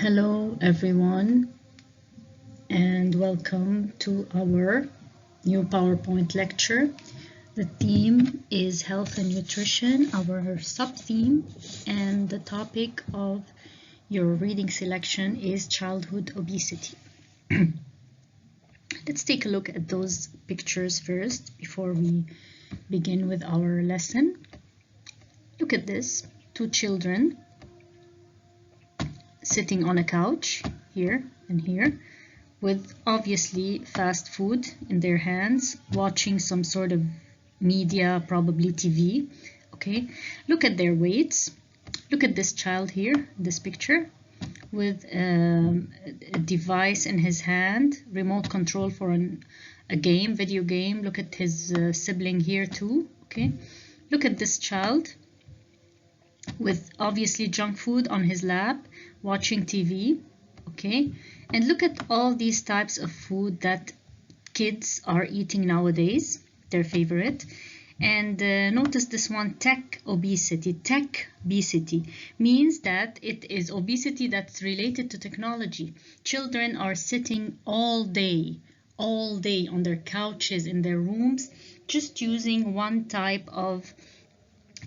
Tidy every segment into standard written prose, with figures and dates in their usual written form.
Hello everyone and welcome to our new PowerPoint lecture. The theme is health and nutrition, our sub-theme, and the topic of your reading selection is childhood obesity. Let's take a look at those pictures first before we begin with our lesson. Look at this, two children sitting on a couch here and here with obviously fast food in their hands, watching some sort of media, probably TV. Okay, look at their weights. Look at this child here, this picture, with a device in his hand, remote control for a game, video game. Look at his sibling here too. Okay, look at this child with obviously junk food on his lap, watching TV. Okay, and look at all these types of food that kids are eating nowadays, their favorite. And notice this one, tech obesity. Tech obesity means that it is obesity that's related to technology. Children are sitting all day on their couches in their rooms, just using one type of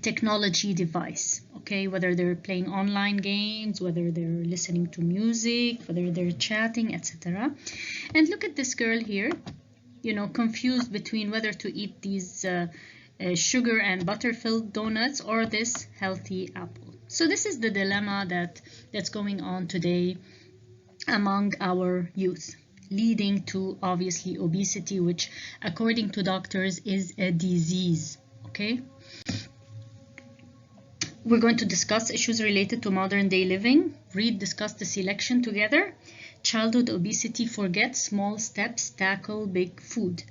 technology device. Okay, whether they're playing online games, whether they're listening to music, whether they're chatting, etc. And look at this girl here, you know, confused between whether to eat these sugar and butter-filled donuts or this healthy apple. So this is the dilemma that's going on today among our youth, leading to obviously obesity, which according to doctors is a disease. Okay, we're going to discuss issues related to modern day living, discuss the selection together. Childhood obesity, forget small steps, tackle big food.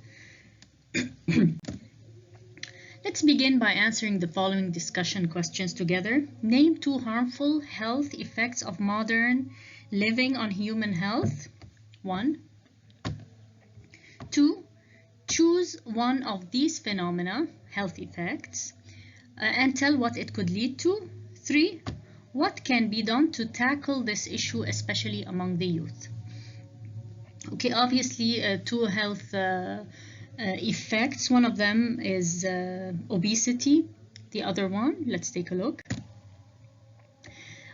Let's begin by answering the following discussion questions together. Name two harmful health effects of modern living on human health. 1. 2. Choose one of these phenomena, health effects, and tell what it could lead to. 3. What can be done to tackle this issue, especially among the youth? Okay, obviously two health effects. One of them is obesity. The other one, let's take a look.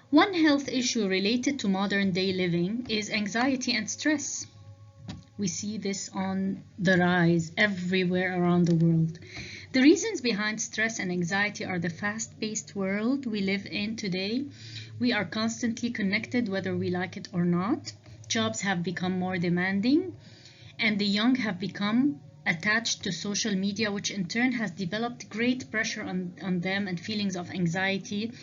One health issue related to modern day living is anxiety and stress. We see this on the rise everywhere around the world. The reasons behind stress and anxiety are the fast-paced world we live in today. We are constantly connected whether we like it or not. Jobs have become more demanding, and the young have become attached to social media, which in turn has developed great pressure on them and feelings of anxiety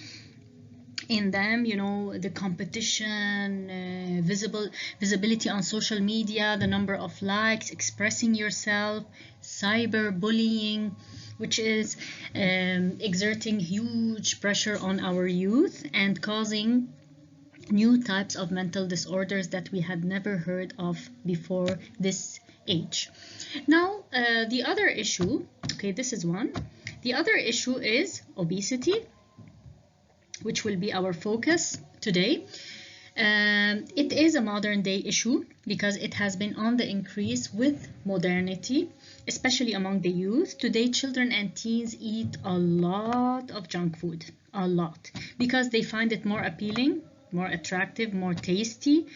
in them. You know, the competition, visibility on social media, the number of likes, expressing yourself, cyberbullying, which is exerting huge pressure on our youth and causing new types of mental disorders that we had never heard of before this age. Now, the other issue, okay, this is one. The other issue is obesity, which will be our focus today. It is a modern day issue because it has been on the increase with modernity, especially among the youth. Today, children and teens eat a lot of junk food, a lot, because they find it more appealing, more attractive, more tasty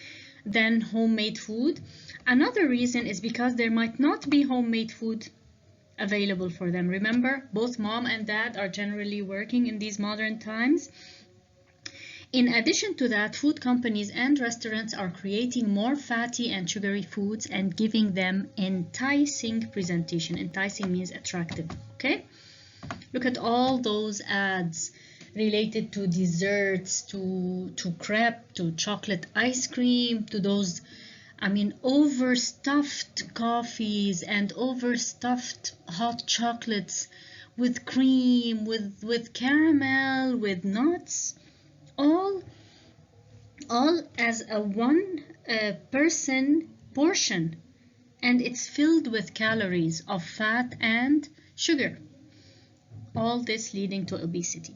than homemade food. Another reason is because there might not be homemade food available for them. Remember, both mom and dad are generally working in these modern times. In addition to that, food companies and restaurants are creating more fatty and sugary foods and giving them enticing presentation. Enticing means attractive, okay? Look at all those ads related to desserts, to crepe, to chocolate ice cream, to those, I mean, overstuffed coffees and overstuffed hot chocolates with cream, with caramel, with nuts. All as a one person portion, and it's filled with calories of fat and sugar. All this leading to obesity.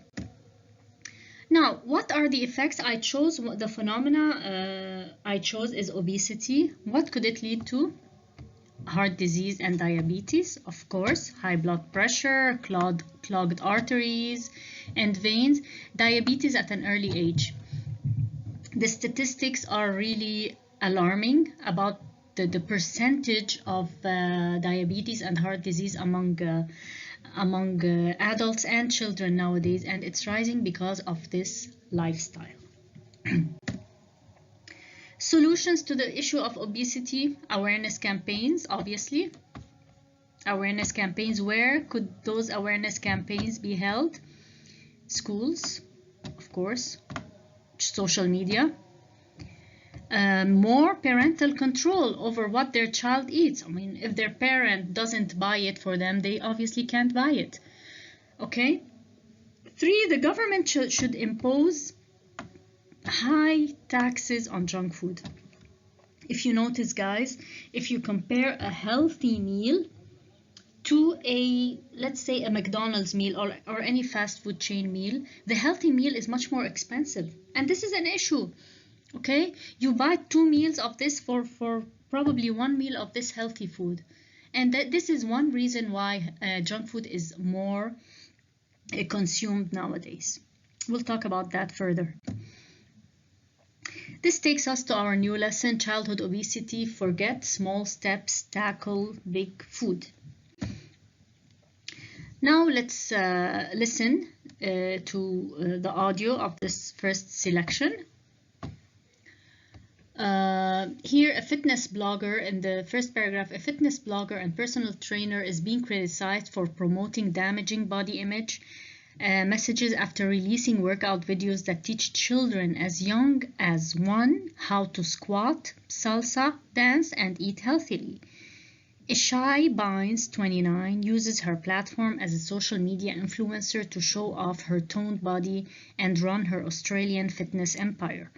Now, what are the effects? I chose the phenomena I chose is obesity. What could it lead to? Heart disease and diabetes, of course, high blood pressure, clogged arteries and veins, diabetes at an early age. The statistics are really alarming about the percentage of diabetes and heart disease among adults and children nowadays, and it's rising because of this lifestyle. Solutions to the issue of obesity: awareness campaigns, obviously. Awareness campaigns. Where could those awareness campaigns be held? Schools, of course, social media. More parental control over what their child eats. I mean, if their parent doesn't buy it for them, they obviously can't buy it. Okay? 3, the government should impose high taxes on junk food. If you notice, guys, if you compare a healthy meal to a, let's say, a McDonald's meal or any fast food chain meal, the healthy meal is much more expensive. And this is an issue. Okay, you buy 2 meals of this for probably 1 meal of this healthy food, and this is one reason why junk food is more consumed nowadays. We'll talk about that further. This takes us to our new lesson: childhood obesity. Forget small steps, tackle big food. Now let's listen to the audio of this first selection. Here, a fitness blogger, in the first paragraph, a fitness blogger and personal trainer is being criticized for promoting damaging body image messages after releasing workout videos that teach children as young as 1 how to squat, salsa, dance, and eat healthily. Ishai Bynes, 29, uses her platform as a social media influencer to show off her toned body and run her Australian fitness empire.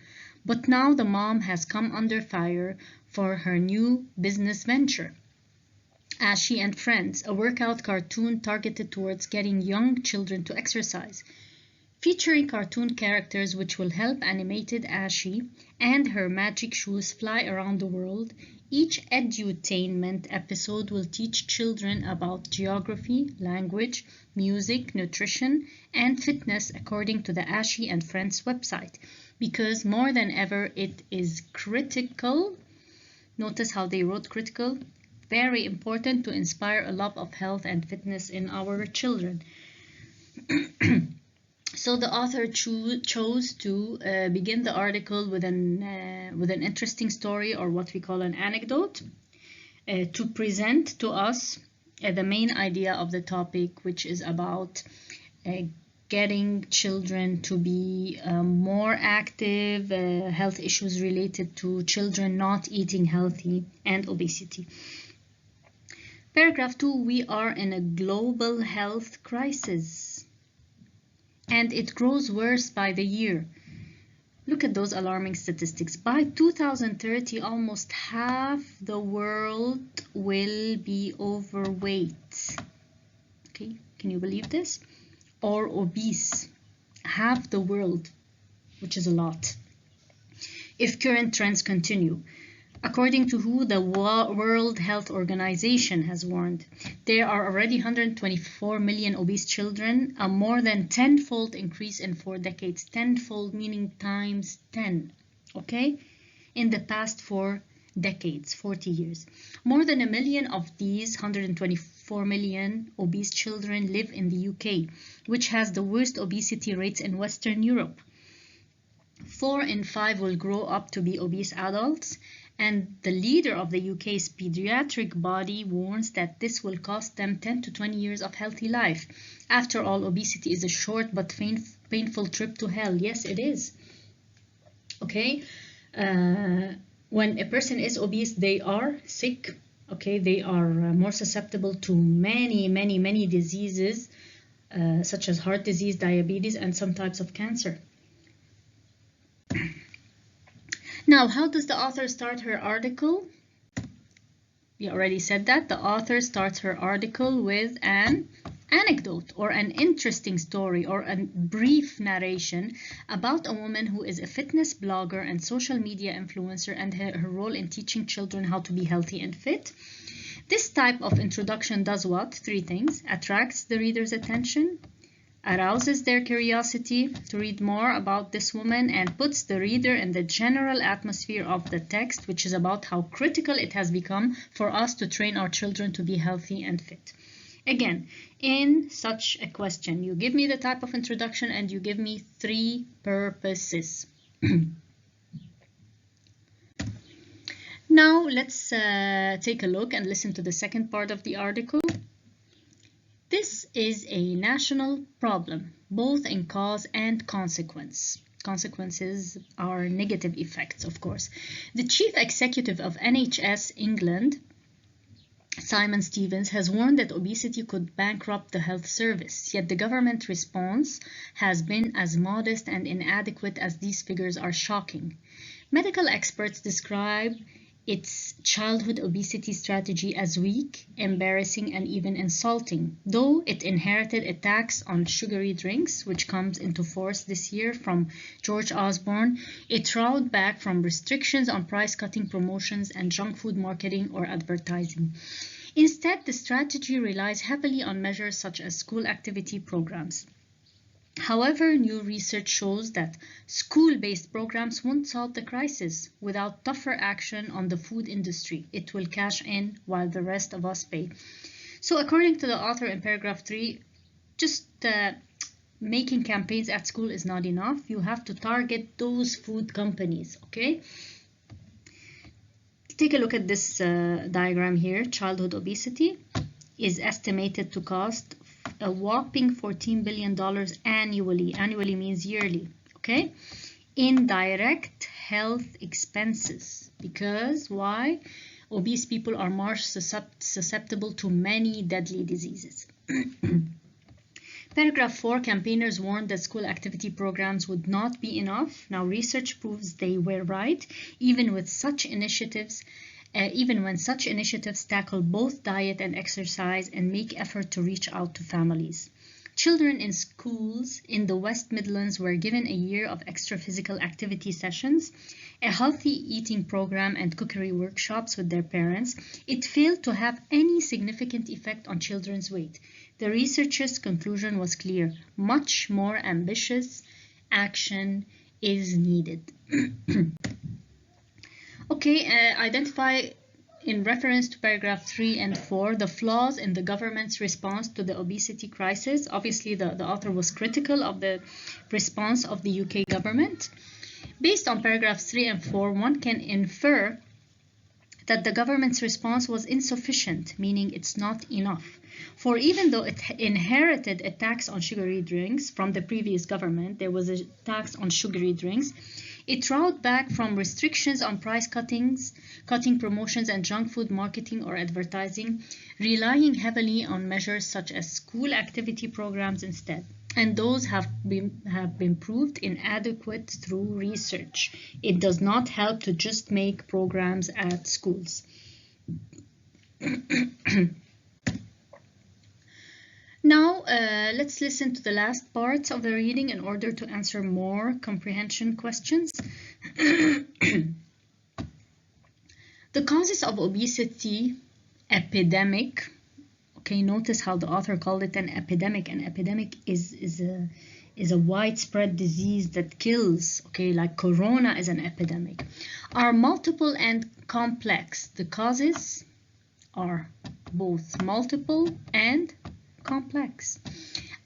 But now the mom has come under fire for her new business venture, Ashi and Friends, a workout cartoon targeted towards getting young children to exercise. Featuring cartoon characters which will help animated Ashi and her magic shoes fly around the world, each edutainment episode will teach children about geography, language, music, nutrition, and fitness according to the Ashi and Friends website. Because more than ever, it is critical. Notice how they wrote critical. Very important to inspire a love of health and fitness in our children. So the author chose to begin the article with an interesting story, or what we call an anecdote, to present to us the main idea of the topic, which is about getting children to be more active, health issues related to children not eating healthy, and obesity. Paragraph 2, we are in a global health crisis, and it grows worse by the year. Look at those alarming statistics. By 2030, almost half the world will be overweight. Okay, can you believe this? Or obese. Half the world, which is a lot, if current trends continue. According to WHO, the World Health Organization has warned, there are already 124 million obese children, a more than 10-fold increase in 4 decades. 10-fold meaning times 10, okay? In the past 4 decades, 40 years. More than 1 million of these 124 million obese children live in the UK, which has the worst obesity rates in Western Europe. 4 in 5 will grow up to be obese adults, and the leader of the UK's pediatric body warns that this will cost them 10 to 20 years of healthy life. After all, obesity is a short but painful trip to hell. Yes, it is. Okay, when a person is obese, they are sick. Okay, they are more susceptible to many diseases, such as heart disease, diabetes, and some types of cancer. Now, how does the author start her article? We already said that. The author starts her article with an anecdote or an interesting story or a brief narration about a woman who is a fitness blogger and social media influencer and her role in teaching children how to be healthy and fit. This type of introduction does what? Three things: attracts the reader's attention, arouses their curiosity to read more about this woman, and puts the reader in the general atmosphere of the text, which is about how critical it has become for us to train our children to be healthy and fit. Again, in such a question, you give me the type of introduction and you give me three purposes. Now let's take a look and listen to the second part of the article. This is a national problem, both in cause and consequence. Consequences are negative effects, of course. The chief executive of NHS England, Simon Stevens, has warned that obesity could bankrupt the health service, yet the government response has been as modest and inadequate as these figures are shocking. Medical experts describe its childhood obesity strategy as weak, embarrassing, and even insulting. Though it inherited a tax on sugary drinks, which comes into force this year from George Osborne, it rowed back from restrictions on price-cutting promotions and junk food marketing or advertising. Instead, the strategy relies heavily on measures such as school activity programs. However, new research shows that school-based programs won't solve the crisis. Without tougher action on the food industry, it will cash in while the rest of us pay. So according to the author in paragraph 3, just making campaigns at school is not enough. You have to target those food companies, okay? Take a look at this diagram here. Childhood obesity is estimated to cost a whopping $14 billion annually. Annually means yearly, okay? In direct health expenses. Because why? Obese people are more susceptible to many deadly diseases. Paragraph 4, campaigners warned that school activity programs would not be enough. Now research proves they were right, even when such initiatives tackle both diet and exercise and make effort to reach out to families. Children in schools in the West Midlands were given a year of extra physical activity sessions, a healthy eating program, and cookery workshops with their parents. It failed to have any significant effect on children's weight. The researchers' conclusion was clear: much more ambitious action is needed. Okay, identify in reference to paragraph 3 and 4 the flaws in the government's response to the obesity crisis. Obviously, the author was critical of the response of the UK government. Based on paragraphs 3 and 4, one can infer that the government's response was insufficient, meaning it's not enough. For even though it inherited a tax on sugary drinks from the previous government, there was a tax on sugary drinks, it rowed back from restrictions on cutting promotions and junk food marketing or advertising, relying heavily on measures such as school activity programs instead. And those have been proved inadequate through research. It does not help to just make programs at schools. Now, let's listen to the last parts of the reading in order to answer more comprehension questions. The causes of obesity epidemic. Okay, notice how the author called it an epidemic. An epidemic is a widespread disease that kills. Okay, like corona is an epidemic. Are multiple and complex. The causes are both multiple and complex.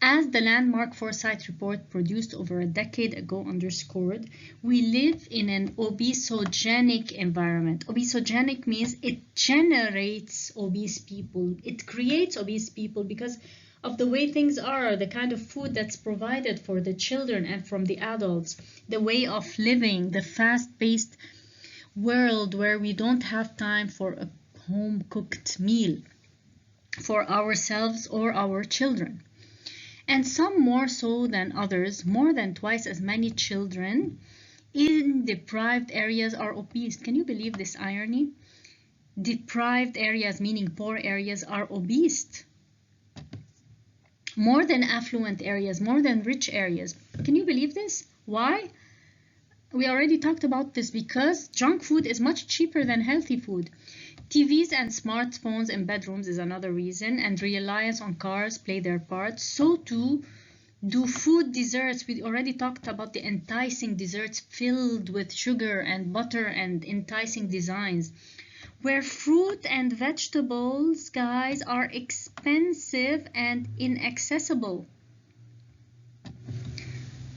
As the landmark Foresight report produced over a decade ago underscored, we live in an obesogenic environment. Obesogenic means it generates obese people. It creates obese people because of the way things are, the kind of food that's provided for the children and from the adults, the way of living, the fast-paced world where we don't have time for a home-cooked meal for ourselves or our children. And some more so than others, more than twice as many children in deprived areas are obese. Can you believe this irony? Deprived areas, meaning poor areas, are obese. more than affluent areas, more than rich areas. Can you believe this? Why? We already talked about this, because junk food is much cheaper than healthy food. TVs and smartphones in bedrooms is another reason, and reliance on cars play their part. So too do food desserts. We already talked about the enticing desserts filled with sugar and butter and enticing designs. Where fruit and vegetables, guys, are expensive and inaccessible.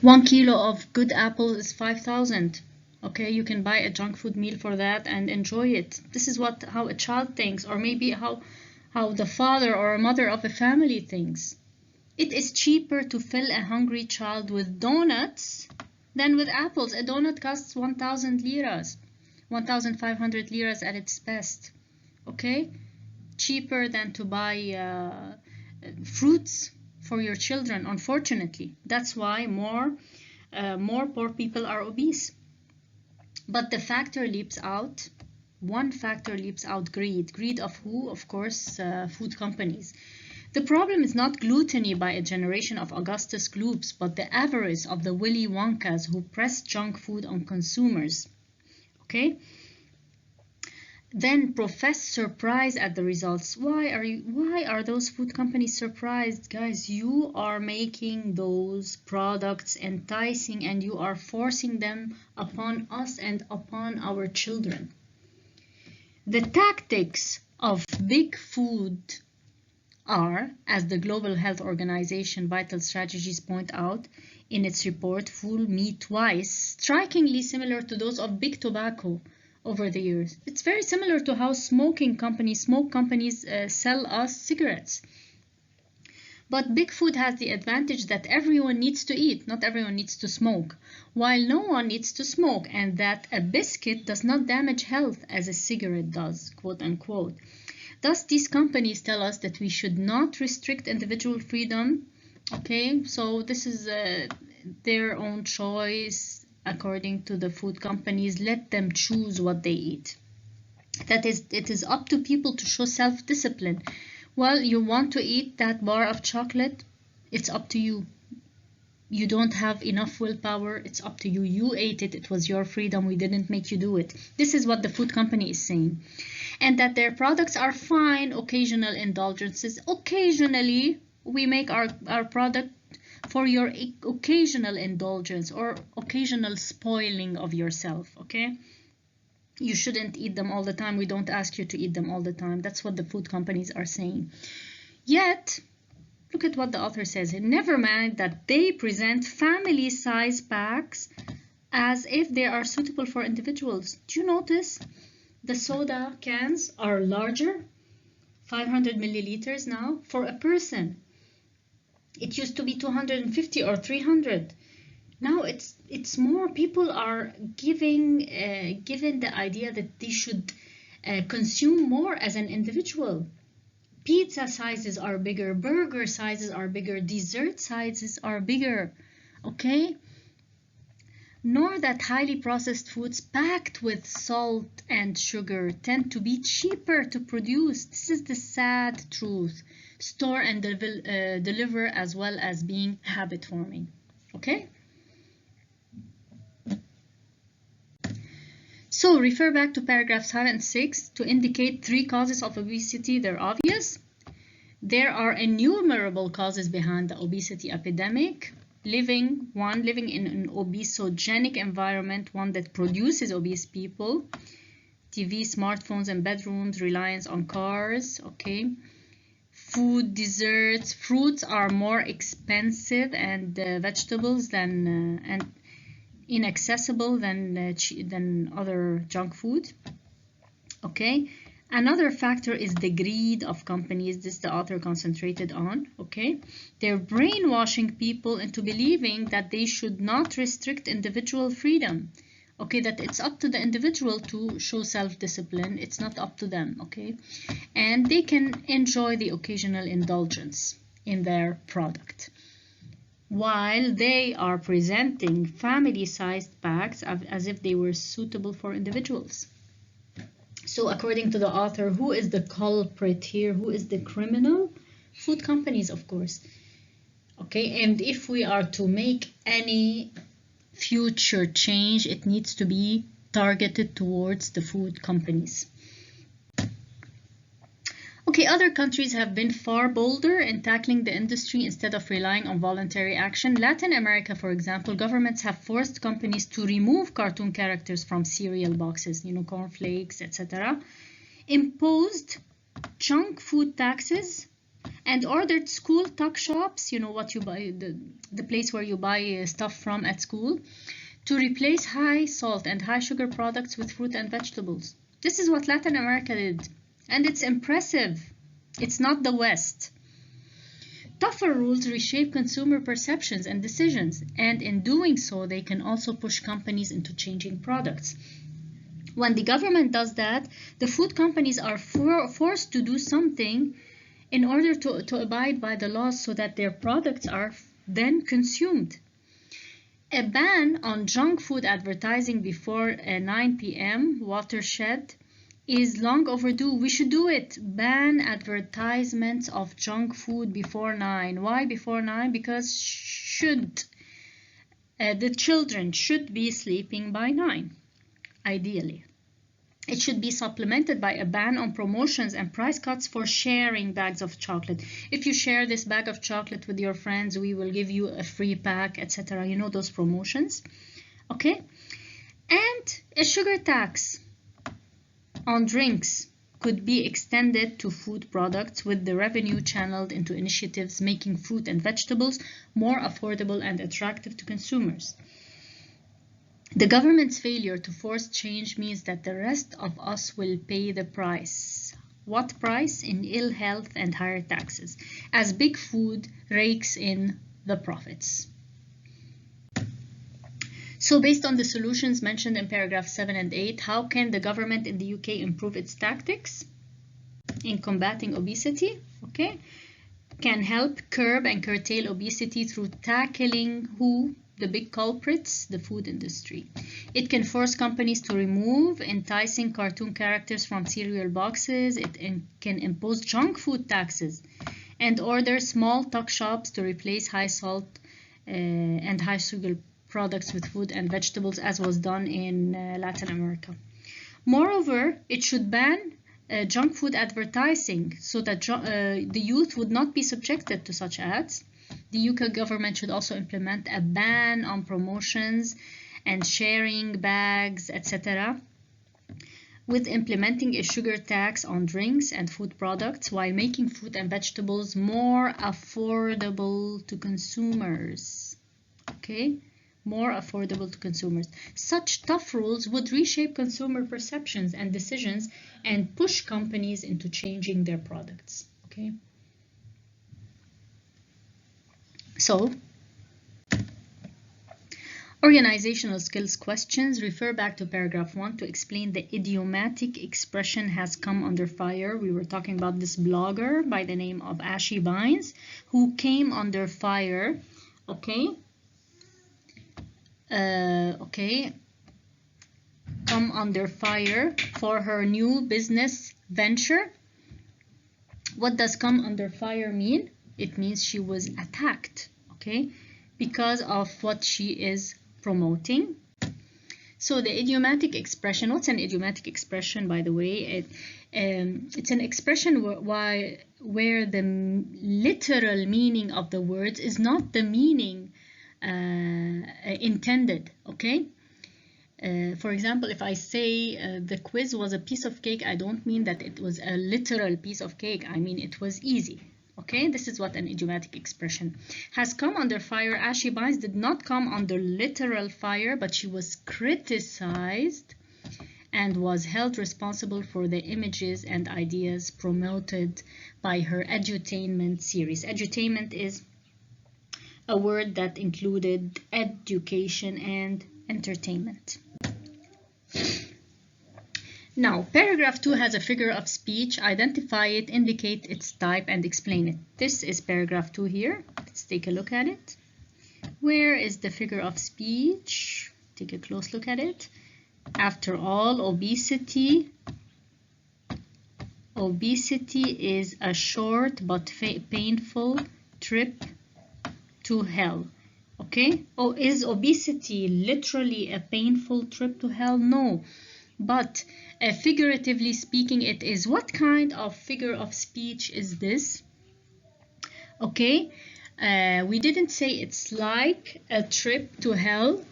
1 kilo of good apple is 5,000. Okay, you can buy a junk food meal for that and enjoy it. This is how a child thinks, or maybe how the father or mother of a family thinks. It is cheaper to fill a hungry child with donuts than with apples. A donut costs 1,000 liras, 1,500 liras at its best. Okay, cheaper than to buy fruits for your children, unfortunately. That's why more poor people are obese. But the factor leaps out. One factor leaps out: greed. Greed of who? Of course, food companies. The problem is not gluttony by a generation of Augustus Gloops, but the avarice of the Willy Wonkas who press junk food on consumers. Okay? Then profess surprise at the results. Why are those food companies surprised? Guys, you are making those products enticing, and you are forcing them upon us and upon our children. The tactics of big food are, as the Global Health Organization Vital Strategies point out in its report, Fool Me Twice, strikingly similar to those of big tobacco over the years. It's very similar to how smoke companies sell us cigarettes. But big food has the advantage that everyone needs to eat, not everyone needs to smoke, while no one needs to smoke, and that a biscuit does not damage health as a cigarette does, quote unquote. Thus, these companies tell us that we should not restrict individual freedom. Okay, so this is their own choice. According to the food companies, let them choose what they eat. That is, it is up to people to show self-discipline. Well, you want to eat that bar of chocolate? It's up to you. You don't have enough willpower? It's up to you. You ate it. It was your freedom. We didn't make you do it. This is what the food company is saying. And that their products are fine, occasional indulgences. Occasionally, we make our product for your occasional indulgence or occasional spoiling of yourself, okay? You shouldn't eat them all the time. We don't ask you to eat them all the time. That's what the food companies are saying. Yet, look at what the author says. Never mind that they present family-size packs as if they are suitable for individuals. Do you notice? The soda cans are larger, 500 milliliters now, for a person. It used to be 250 or 300. Now it's more. People are given the idea that they should consume more as an individual. Pizza sizes are bigger, burger sizes are bigger, dessert sizes are bigger, okay? Nor that highly processed foods packed with salt and sugar tend to be cheaper to produce. This is the sad truth. Store and deliver, as well as being habit forming. Okay? So refer back to paragraphs 5 and 6 to indicate 3 causes of obesity. They're obvious. There are innumerable causes behind the obesity epidemic. Living in an obesogenic environment, one that produces obese people. TV, smartphones, and bedrooms, reliance on cars, okay? Food, desserts, fruits are more expensive, and vegetables and inaccessible than other junk food, okay? Another factor is the greed of companies. This the author concentrated on, okay? They're brainwashing people into believing that they should not restrict individual freedom, okay? That it's up to the individual to show self-discipline. It's not up to them, okay? And they can enjoy the occasional indulgence in their product, while they are presenting family-sized packs as if they were suitable for individuals. So according to the author, who is the culprit here? Who is the criminal? Food companies, of course. Okay, and if we are to make any future change, it needs to be targeted towards the food companies. Okay, other countries have been far bolder in tackling the industry instead of relying on voluntary action. Latin America, for example, governments have forced companies to remove cartoon characters from cereal boxes, you know, cornflakes, etc., imposed junk food taxes, and ordered school tuck shops, you know what you buy, the place where you buy stuff from at school, to replace high salt and high sugar products with fruit and vegetables. This is what Latin America did, and it's impressive. It's not the West. Tougher rules reshape consumer perceptions and decisions, and in doing so, they can also push companies into changing products. When the government does that, the food companies are forced to do something in order to abide by the laws so that their products are then consumed. A ban on junk food advertising before a 9 p.m. watershed is long overdue. We should do it. Ban advertisements of junk food before 9. Why before 9? Because the children should be sleeping by 9, ideally. It should be supplemented by a ban on promotions and price cuts for sharing bags of chocolate. If you share this bag of chocolate with your friends, we will give you a free pack, etc. You know those promotions, okay? And a sugar tax on drinks could be extended to food products, with the revenue channeled into initiatives making fruit and vegetables more affordable and attractive to consumers. The government's failure to force change means that the rest of us will pay the price. What price? In ill health and higher taxes, as big food rakes in the profits. So based on the solutions mentioned in paragraph 7 and 8, how can the government in the UK improve its tactics in combating obesity? Okay, can help curb and curtail obesity through tackling who? The big culprits, the food industry. It can force companies to remove enticing cartoon characters from cereal boxes. It can impose junk food taxes and order small tuck shops to replace high salt and high sugar products with food and vegetables, as was done in Latin America. Moreover, it should ban junk food advertising so that the youth would not be subjected to such ads. The UK government should also implement a ban on promotions and sharing bags, etc., with implementing a sugar tax on drinks and food products while making fruit and vegetables more affordable to consumers. Okay, more affordable to consumers. Such tough rules would reshape consumer perceptions and decisions and push companies into changing their products. Okay. So, organizational skills questions. Refer back to paragraph 1 to explain the idiomatic expression has come under fire. We were talking about this blogger by the name of Ashy Vines who came under fire. Okay. Come under fire for her new business venture. What does come under fire mean? It means she was attacked, okay, because of what she is promoting. So the idiomatic expression, what's an idiomatic expression, by the way? It's an expression where the literal meaning of the words is not the meaning intended, okay? For example, if I say the quiz was a piece of cake, I don't mean that it was a literal piece of cake. I mean it was easy. Okay, this is what an idiomatic expression has come under fire. Ashy Vines did not come under literal fire, but she was criticized and was held responsible for the images and ideas promoted by her edutainment series. Edutainment is a word that included education and entertainment. Now, paragraph 2 has a figure of speech. Identify it, indicate its type, and explain it. This is paragraph 2 here. Let's take a look at it. Where is the figure of speech? Take a close look at it. After all, obesity is a short but painful trip to hell. Okay? Oh, is obesity literally a painful trip to hell? No. But figuratively speaking, it is. What kind of figure of speech is this? Okay? We didn't say it's like a trip to hell.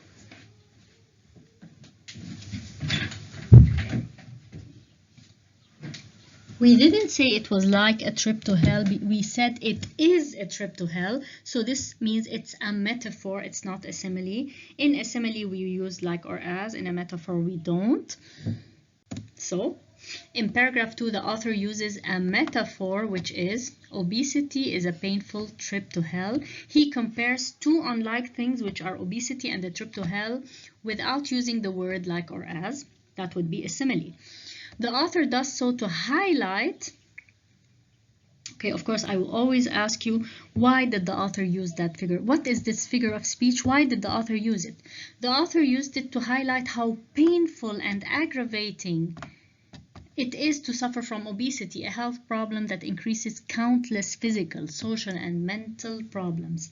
We didn't say it was like a trip to hell. We said it is a trip to hell. So this means it's a metaphor. It's not a simile. In a simile, we use like or as. In a metaphor, we don't. So in paragraph 2, the author uses a metaphor, which is obesity is a painful trip to hell. He compares two unlike things, which are obesity and the trip to hell, without using the word like or as. That would be a simile. The author does so to highlight, okay, of course, I will always ask you, why did the author use that figure? What is this figure of speech? Why did the author use it? The author used it to highlight how painful and aggravating it is to suffer from obesity, a health problem that increases countless physical, social, and mental problems.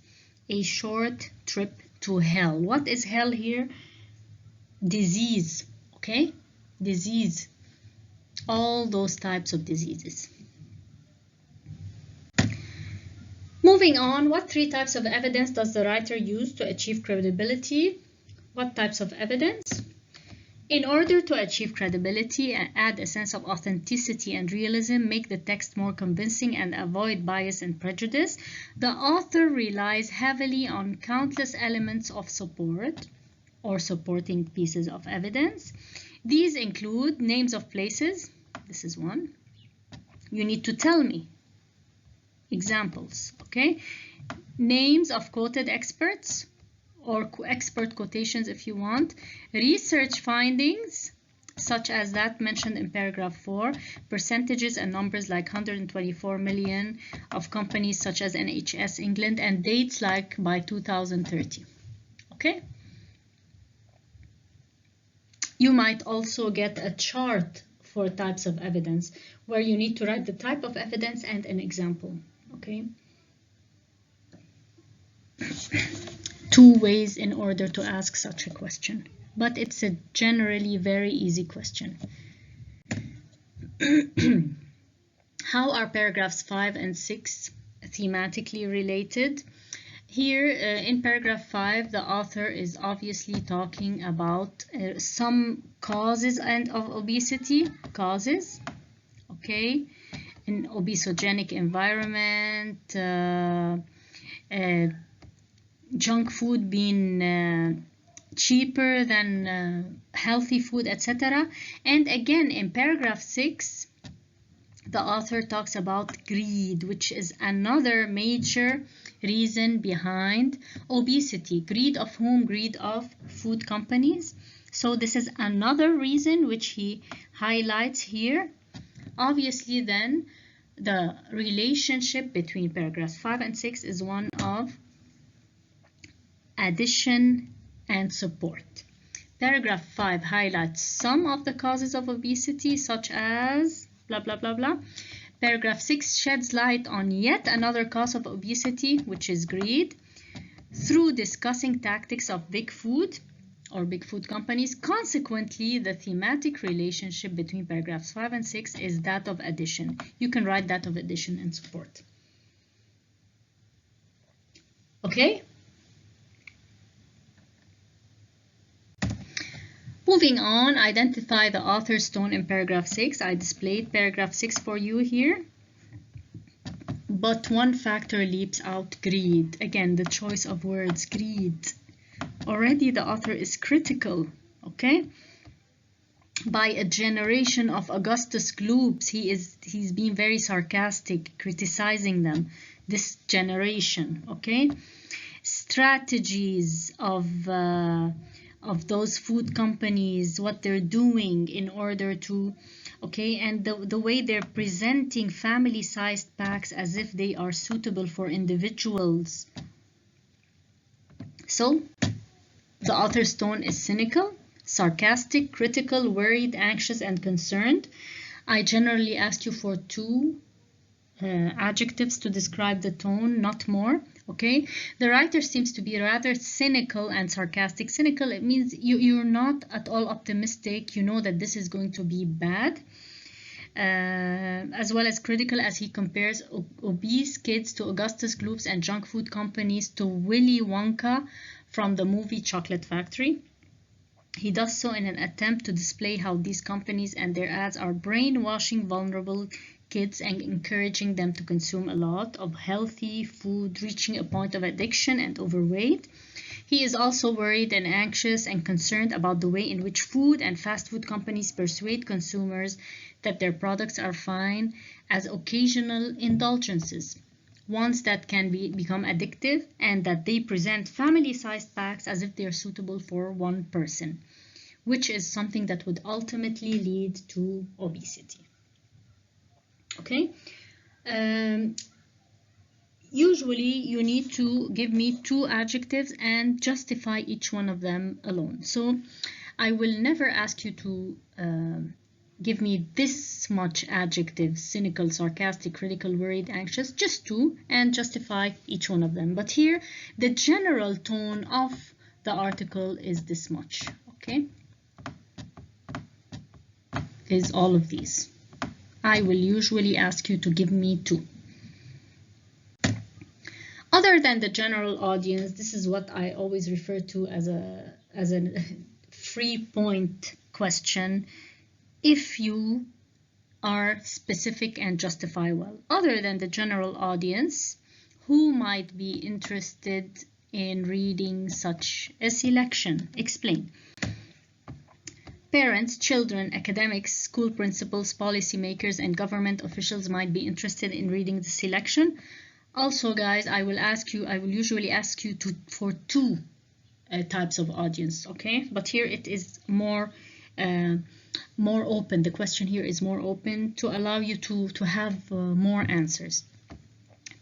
A short trip to hell. What is hell here? Disease, okay? Disease. All those types of diseases. Moving on, what three types of evidence does the writer use to achieve credibility? What types of evidence? In order to achieve credibility and add a sense of authenticity and realism, make the text more convincing and avoid bias and prejudice, the author relies heavily on countless elements of support or supporting pieces of evidence. These include names of places. This is one. You need to tell me. Examples, okay? Names of quoted experts or expert quotations if you want. Research findings, such as that mentioned in paragraph 4, percentages and numbers like 124 million of companies such as NHS England, and dates like by 2030, okay? You might also get a chart for types of evidence where you need to write the type of evidence and an example, okay? 2 ways in order to ask such a question, but it's a generally very easy question. How are paragraphs 5 and 6 thematically related? Here in paragraph 5, the author is obviously talking about some causes of obesity, okay, an obesogenic environment, junk food being cheaper than healthy food, etc. And again, in paragraph 6, the author talks about greed, which is another major reason behind obesity. Greed of whom? Greed of food companies. So this is another reason which he highlights here. Obviously then, the relationship between paragraphs 5 and 6 is one of addition and support. Paragraph 5 highlights some of the causes of obesity, such as blah, blah, blah, blah. Paragraph 6 sheds light on yet another cause of obesity, which is greed, through discussing tactics of big food or big food companies. Consequently, the thematic relationship between paragraphs 5 and 6 is that of addition. You can write that of addition and support. Okay? Moving on, identify the author's tone in paragraph 6. I displayed paragraph 6 for you here. But one factor leaps out: greed. Again, the choice of words, greed. Already the author is critical, okay? By a generation of Augustus Gloop's, he's being very sarcastic, criticizing them, this generation, okay? Strategies of those food companies, what they're doing in order to, okay, and the way they're presenting family-sized packs as if they are suitable for individuals. So, the author's tone is cynical, sarcastic, critical, worried, anxious, and concerned. I generally ask you for 2 adjectives to describe the tone, not more. Okay, the writer seems to be rather cynical and sarcastic. Cynical, it means you're not at all optimistic. You know that this is going to be bad. As well as critical, as he compares obese kids to Augustus Gloops and junk food companies to Willy Wonka from the movie Chocolate Factory. He does so in an attempt to display how these companies and their ads are brainwashing vulnerable kids and encouraging them to consume a lot of healthy food, reaching a point of addiction and overweight. He is also worried and anxious and concerned about the way in which food and fast food companies persuade consumers that their products are fine as occasional indulgences, ones that can become addictive, and that they present family-sized packs as if they are suitable for one person, which is something that would ultimately lead to obesity. Okay. Usually you need to give me 2 adjectives and justify each one of them alone. So I will never ask you to give me this much adjectives: cynical, sarcastic, critical, worried, anxious, just 2, and justify each one of them. But here the general tone of the article is this much, okay? Is all of these. I will usually ask you to give me 2. Other than the general audience, this is what I always refer to as a 3-point question. If you are specific and justify well. Other than the general audience, who might be interested in reading such a selection? Explain. Parents, children, academics, school principals, policymakers, and government officials might be interested in reading the selection. Also, guys, I will usually ask you for 2 types of audience, okay? But here it is more open. The question here is more open to allow you to have more answers.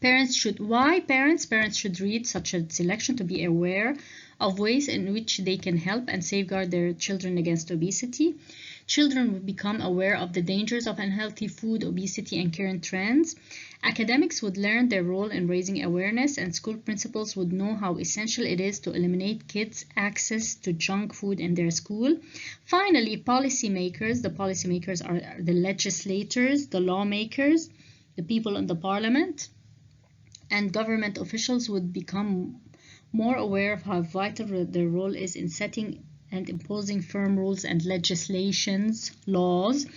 Why parents should read such a selection: to be aware of ways in which they can help and safeguard their children against obesity. Children would become aware of the dangers of unhealthy food, obesity, and current trends. Academics would learn their role in raising awareness, and school principals would know how essential it is to eliminate kids' access to junk food in their school. Finally, policymakers. The policymakers are the legislators, the lawmakers, the people in the parliament, and government officials would become more aware of how vital their role is in setting and imposing firm rules and laws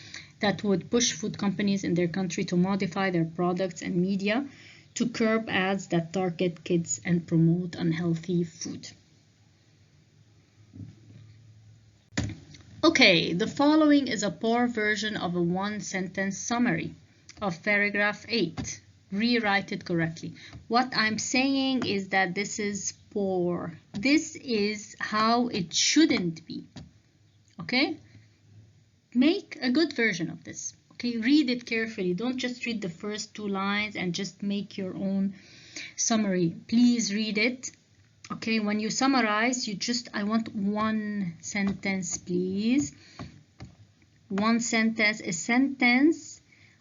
that would push food companies in their country to modify their products and media to curb ads that target kids and promote unhealthy food. Okay, the following is a poor version of a 1-sentence summary of paragraph 8. Rewrite it correctly. What I'm saying is that this is poor. This is how it shouldn't be. Okay? Make a good version of this. Okay? Read it carefully. Don't just read the first 2 lines and just make your own summary. Please read it. Okay? When you summarize, I want 1 sentence, please. 1 sentence. A sentence,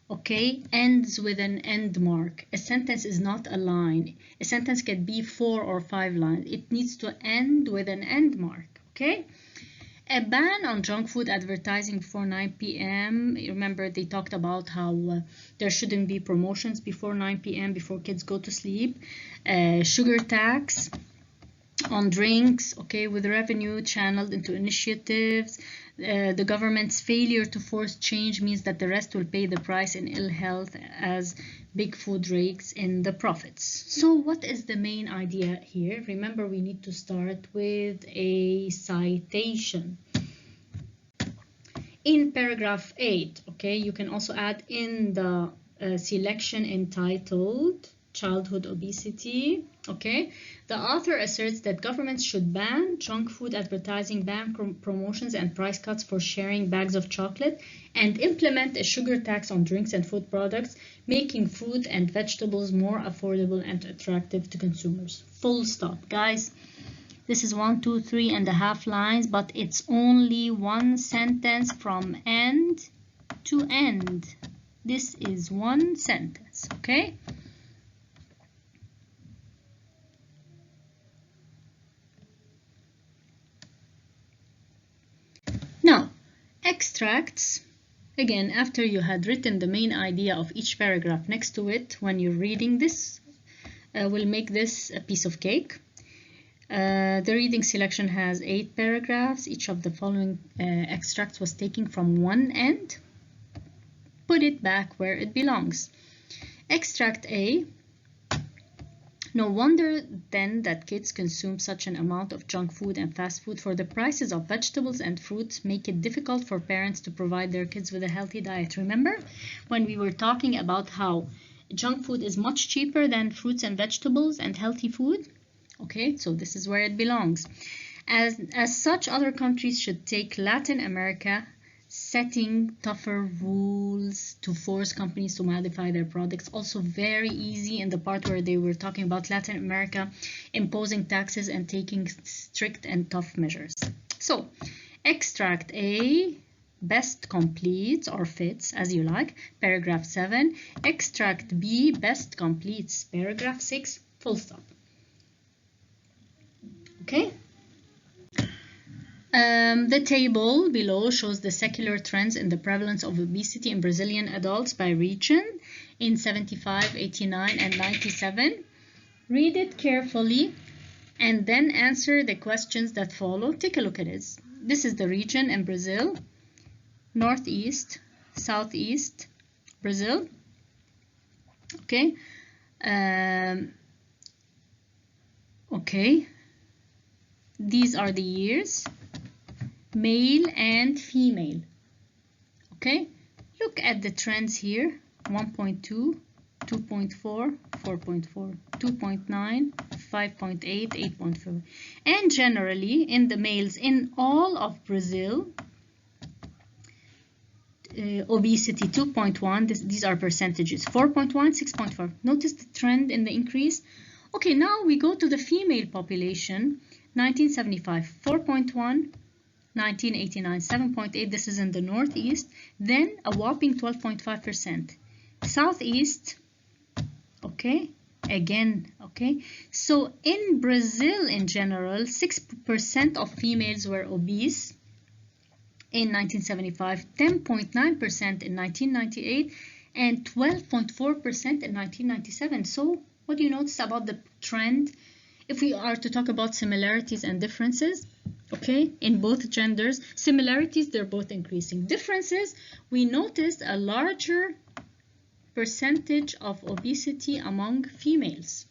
okay, ends with an end mark. A sentence is not a line. A sentence can be 4 or 5 lines. It needs to end with an end mark, okay? A ban on junk food advertising before 9 p.m. Remember, they talked about how there shouldn't be promotions before 9 p.m. before kids go to sleep. Sugar tax on drinks, okay, with revenue channeled into initiatives. The government's failure to force change means that the rest will pay the price in ill health as big food rakes in the profits. So what is the main idea here? Remember, we need to start with a citation. In paragraph 8, okay, you can also add in the selection entitled childhood obesity, okay? The author asserts that governments should ban junk food advertising, ban promotions and price cuts for sharing bags of chocolate, and implement a sugar tax on drinks and food products, making fruit and vegetables more affordable and attractive to consumers. Full stop. Guys, this is 1, 2, 3.5 lines, but it's only 1 sentence from end to end. This is 1 sentence, okay? Now, extracts. Again, after you had written the main idea of each paragraph next to it, when you're reading this, we'll make this a piece of cake. The reading selection has 8 paragraphs. Each of the following extracts was taken from one end. Put it back where it belongs. Extract A. No wonder then that kids consume such an amount of junk food and fast food, for the prices of vegetables and fruits make it difficult for parents to provide their kids with a healthy diet. Remember when we were talking about how junk food is much cheaper than fruits and vegetables and healthy food? Okay, so this is where it belongs. As such, other countries should take Latin America, setting tougher rules to force companies to modify their products. Also very easy in the part where they were talking about Latin America imposing taxes and taking strict and tough measures. So, extract A, best completes or fits as you like, paragraph 7. Extract B, best completes, paragraph 6, full stop. Okay? The table below shows the secular trends in the prevalence of obesity in Brazilian adults by region in 75, 89, and 97. Read it carefully and then answer the questions that follow. Take a look at it. This is the region in Brazil, Northeast, Southeast Brazil. Okay. Okay. These are the years. Male and female. Okay, look at the trends here. 1.2, 2.4, 4.4, 2.9, 5.8, 8.4. And generally in the males in all of Brazil, obesity 2.1, these are percentages, 4.1, 6.4. Notice the trend in the increase. Okay, now we go to the female population. 1975, 4.1, 1989, 7.8, this is in the Northeast, then a whopping 12.5%. Southeast, okay, again, okay. So in Brazil in general, 6% of females were obese in 1975, 10.9% in 1998, and 12.4% in 1997. So what do you notice about the trend? If we are to talk about similarities and differences, okay, in both genders, similarities, they're both increasing. Differences, we noticed a larger percentage of obesity among females.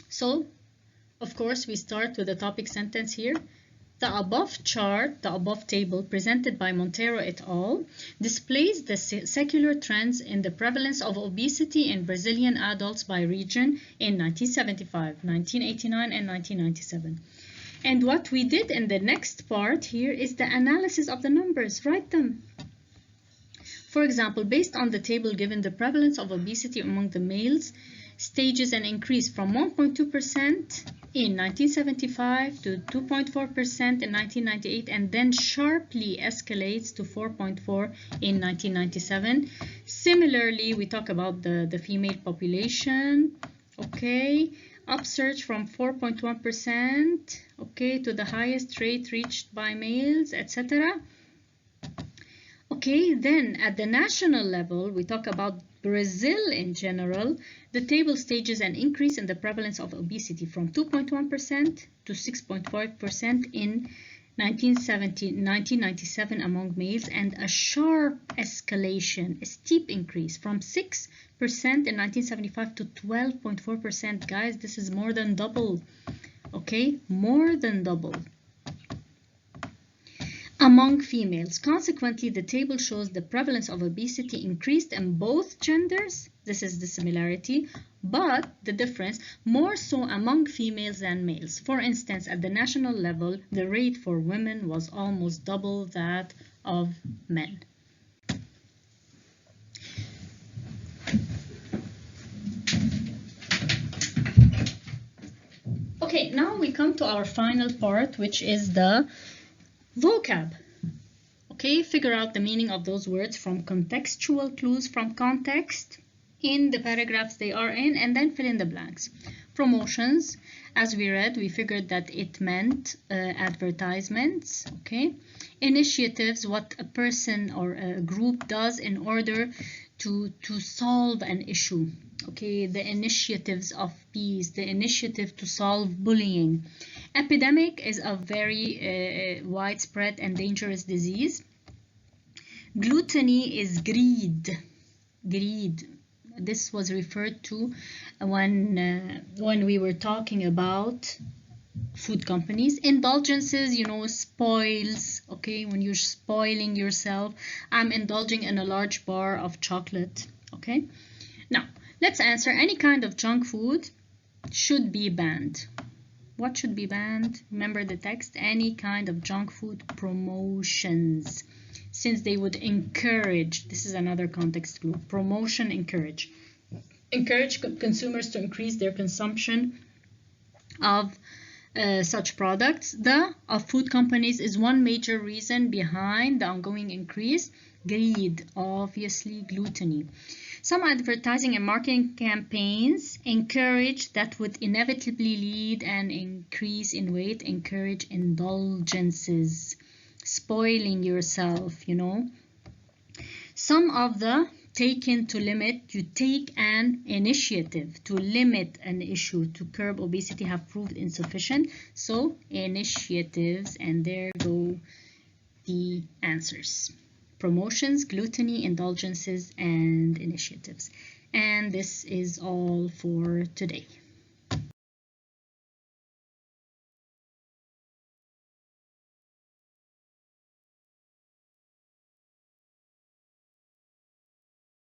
So, of course, we start with the topic sentence here. The above chart, the above table presented by Montero et al. Displays the secular trends in the prevalence of obesity in Brazilian adults by region in 1975, 1989, and 1997. And what we did in the next part here is the analysis of the numbers. Write them. For example, based on the table given, the prevalence of obesity among the males stages an increase from 1.2% in 1975 to 2.4% in 1998, and then sharply escalates to 4.4 in 1997. Similarly, we talk about the female population. Okay, upsurge from 4.1%, okay, to the highest rate reached by males, etc. Okay, then at the national level, we talk about Brazil in general. The table stages an increase in the prevalence of obesity from 2.1% to 6.5% in 1997 among males, and a sharp escalation, a steep increase from 6% in 1975 to 12.4%. Guys, this is more than double. Okay, more than double. Among females, consequently, the table shows the prevalence of obesity increased in both genders. This is the similarity, but the difference more so among females than males. For instance, at the national level, the rate for women was almost double that of men. Okay, now we come to our final part, which is the vocab. Okay, figure out the meaning of those words from contextual clues from context in the paragraphs they are in, and then fill in the blanks. Promotions, as we read, we figured that it meant advertisements. Okay, Initiatives, what a person or a group does in order to solve an issue. Okay, the initiatives of peace, the initiative to solve bullying. Epidemic is a very widespread and dangerous disease. Gluttony is greed. Greed. This was referred to when we were talking about food companies. Indulgences, you know, spoils. Okay, when you're spoiling yourself, I'm indulging in a large bar of chocolate. Okay, now let's answer. Any kind of junk food should be banned. What should be banned? Remember the text. Any kind of junk food promotions, since they would encourage, this is another context clue, promotion, encourage consumers to increase their consumption of such products. The of food companies is one major reason behind the ongoing increase. Greed, obviously, gluttony. Some advertising and marketing campaigns encourage that would inevitably lead an increase in weight, encourage indulgences, spoiling yourself, you know. Some of the taken to limit, you take an initiative to limit an issue to curb obesity have proved insufficient. So initiatives, and there go the answers. Promotions, gluttony, indulgences, and initiatives. And this is all for today.